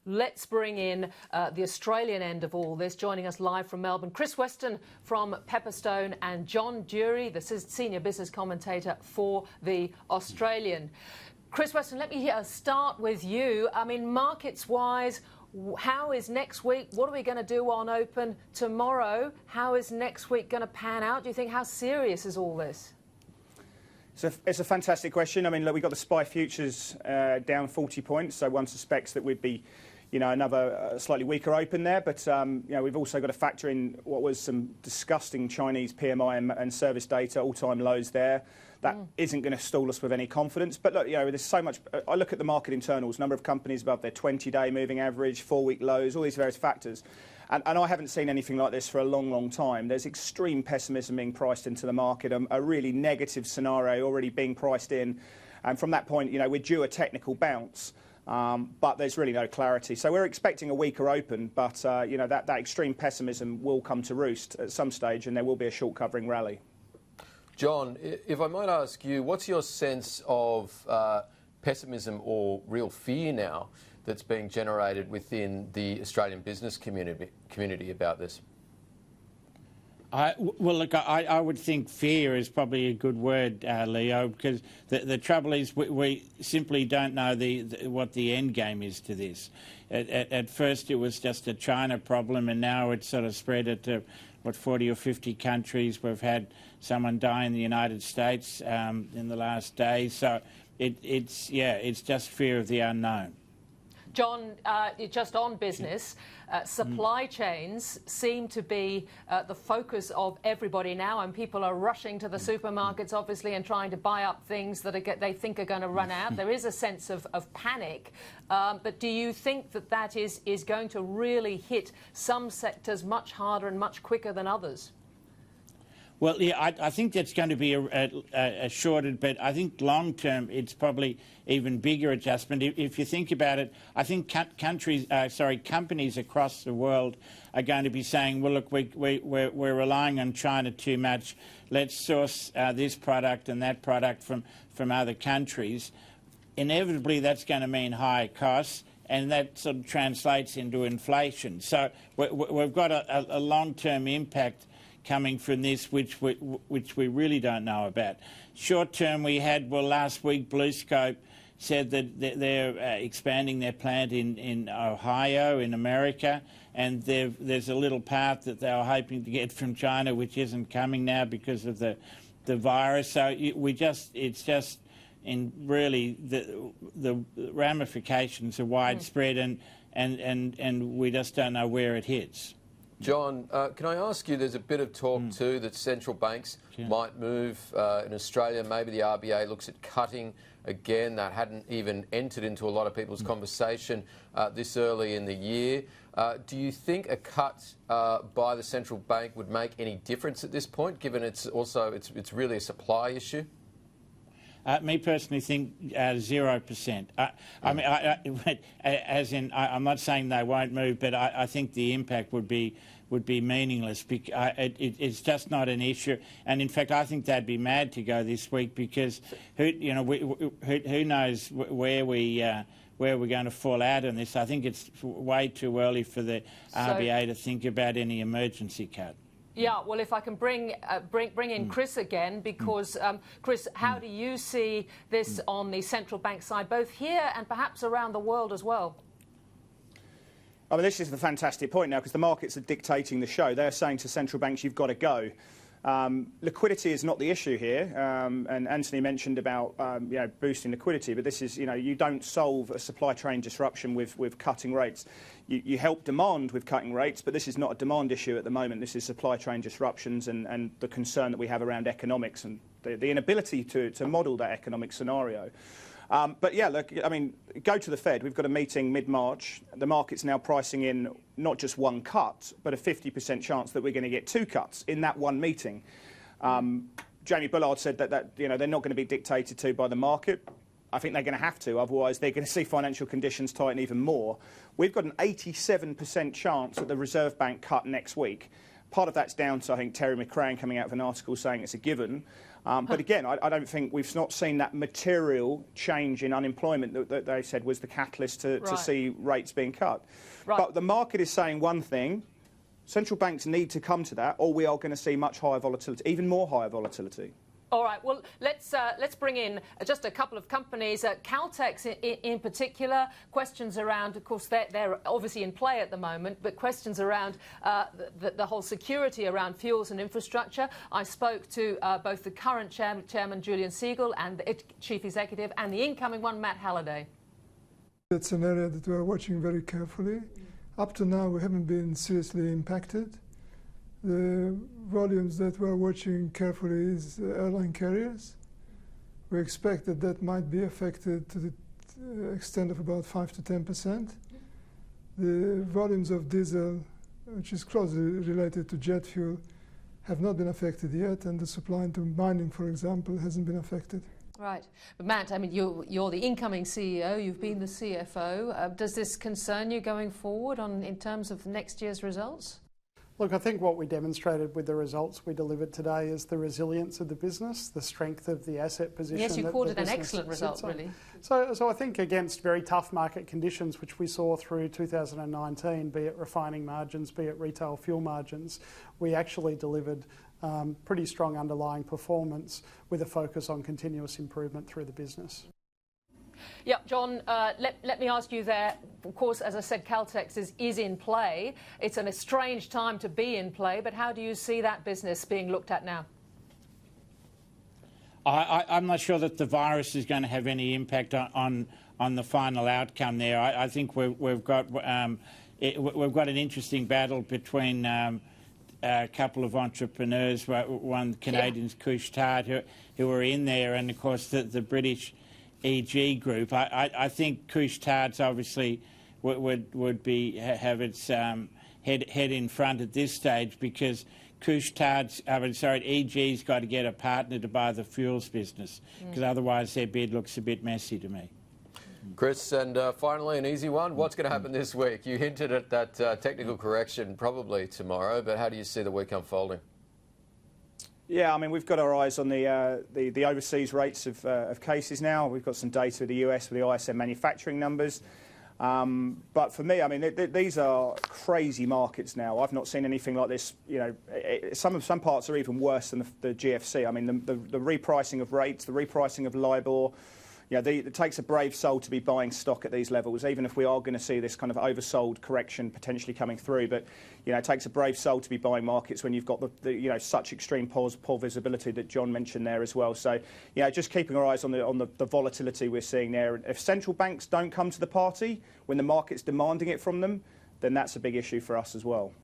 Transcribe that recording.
let's bring in the Australian end of all this. Joining us live from Melbourne, Chris Weston from Pepperstone and John Durie, the senior business commentator for the Australian. Chris Weston, let me start with you. I mean, markets-wise, how is next week? What are we going to do on open tomorrow? How is next week going to pan out? Do you think, how serious is all this? It's a fantastic question. I mean, look, we got the SPI futures down 40 points, so one suspects that we'd be, another slightly weaker open there. But we've also got to factor in what was some disgusting Chinese PMI and service data, all-time lows there. That isn't going to stall us with any confidence. But look, there's so much. I look at the market internals, number of companies above their 20-day moving average, 4-week lows, all these various factors. And I haven't seen anything like this for a long, long time. There's extreme pessimism being priced into the market, a really negative scenario already being priced in. And from that point, we're due a technical bounce, but there's really no clarity. So we're expecting a weaker open, but, that extreme pessimism will come to roost at some stage, and there will be a short covering rally. John, if I might ask you, what's your sense of pessimism or real fear now that's being generated within the Australian business community about this? I would think fear is probably a good word, Leo, because the trouble is we simply don't know what the end game is to this. At first it was just a China problem, and now it's sort of spread it to 40 or 50 countries. We've had someone die in the United States in the last day, so it's just fear of the unknown. John, just on business, supply chains seem to be the focus of everybody now, and people are rushing to the supermarkets, obviously, and trying to buy up things that they think are going to run out. There is a sense of panic, but do you think that is going to really hit some sectors much harder and much quicker than others? Well, yeah, I think that's going to be a shorter, but I think long-term it's probably even bigger adjustment. If you think about it, I think companies across the world are going to be saying, well, look, we're relying on China too much. Let's source this product and that product from other countries. Inevitably, that's going to mean higher costs, and that sort of translates into inflation. So we've got a long-term impact coming from this, which we really don't know about. Short term, we had, last week BlueScope said that they're expanding their plant in Ohio, in America, and there's a little part that they were hoping to get from China, which isn't coming now because of the virus. So it's just in really the ramifications are widespread, and we just don't know where it hits. John, can I ask you, there's a bit of talk too that central banks might move in Australia. Maybe the RBA looks at cutting again. That hadn't even entered into a lot of people's conversation this early in the year. Do you think a cut by the central bank would make any difference at this point, given it's really a supply issue? Me personally think 0%. I'm not saying they won't move, but I think the impact would be meaningless. It's just not an issue, and in fact, I think they'd be mad to go this week because who knows where we're going to fall out on this. I think it's way too early for the RBA to think about any emergency cut. Yeah, well, if I can bring in Chris again, because, Chris, how do you see this on the central bank side, both here and perhaps around the world as well? I mean, this is the fantastic point now, because the markets are dictating the show. They're saying to central banks, you've got to go. Liquidity is not the issue here, and Anthony mentioned about boosting liquidity, but this is, you don't solve a supply chain disruption with cutting rates. You help demand with cutting rates, but this is not a demand issue at the moment. This is supply chain disruptions and the concern that we have around economics and the inability to model that economic scenario. But yeah, look, I mean, go to the Fed. We've got a meeting mid-March. The market's now pricing in not just one cut, but a 50% chance that we're going to get 2 cuts in that one meeting. Jamie Bullard said that they're not going to be dictated to by the market. I think they're going to have to, otherwise they're going to see financial conditions tighten even more. We've got an 87% chance that the Reserve Bank cut next week. Part of that's down to, I think, Terry McCrann coming out with an article saying it's a given. But again, I don't think we've not seen that material change in unemployment that they said was the catalyst to see rates being cut. Right. But the market is saying one thing. Central banks need to come to that, or we are going to see much higher volatility, even more higher volatility. All right. Well, let's bring in just a couple of companies. Caltex, in particular, questions around. Of course, they're obviously in play at the moment, but questions around the whole security around fuels and infrastructure. I spoke to both the current chairman Julian Siegel and the chief executive, and the incoming one, Matt Halliday. It's an area that we are watching very carefully. Up to now, we haven't been seriously impacted. The volumes that we're watching carefully is airline carriers. We expect that might be affected to the extent of about 5 to 10%. The volumes of diesel, which is closely related to jet fuel, have not been affected yet, and the supply into mining, for example, hasn't been affected. Right. But Matt, I mean, you're the incoming CEO, you've been the CFO. Does this concern you going forward in terms of next year's results? Look, I think what we demonstrated with the results we delivered today is the resilience of the business, the strength of the asset position. Yes, you called it an excellent result, really. So I think against very tough market conditions, which we saw through 2019, be it refining margins, be it retail fuel margins, we actually delivered pretty strong underlying performance with a focus on continuous improvement through the business. Yeah, John, let me ask you there. Of course, as I said, Caltex is in play. It's a strange time to be in play, but how do you see that business being looked at now? I'm not sure that the virus is going to have any impact on the final outcome there. I think we've got an interesting battle between a couple of entrepreneurs, one Canadian's Couche-Tard, who are in there, and of course the British EG group. I think Couche-Tard's obviously would have its head in front at this stage, because EG's got to get a partner to buy the fuels business, because otherwise their bid looks a bit messy to me. Chris, and finally an easy one. What's going to happen this week? You hinted at that technical correction probably tomorrow, but how do you see the week unfolding? Yeah, I mean, we've got our eyes on the overseas rates of cases now. We've got some data with the US with the ISM manufacturing numbers. But for me, I mean, these are crazy markets now. I've not seen anything like this. You know, some parts are even worse than the GFC. I mean, the repricing of rates, the repricing of LIBOR. You know, it takes a brave soul to be buying stock at these levels, even if we are going to see this kind of oversold correction potentially coming through. But, you know, it takes a brave soul to be buying markets when you've got the such extreme poor visibility that John mentioned there as well. So, you know, just keeping our eyes on the volatility we're seeing there. If central banks don't come to the party when the market's demanding it from them, then that's a big issue for us as well.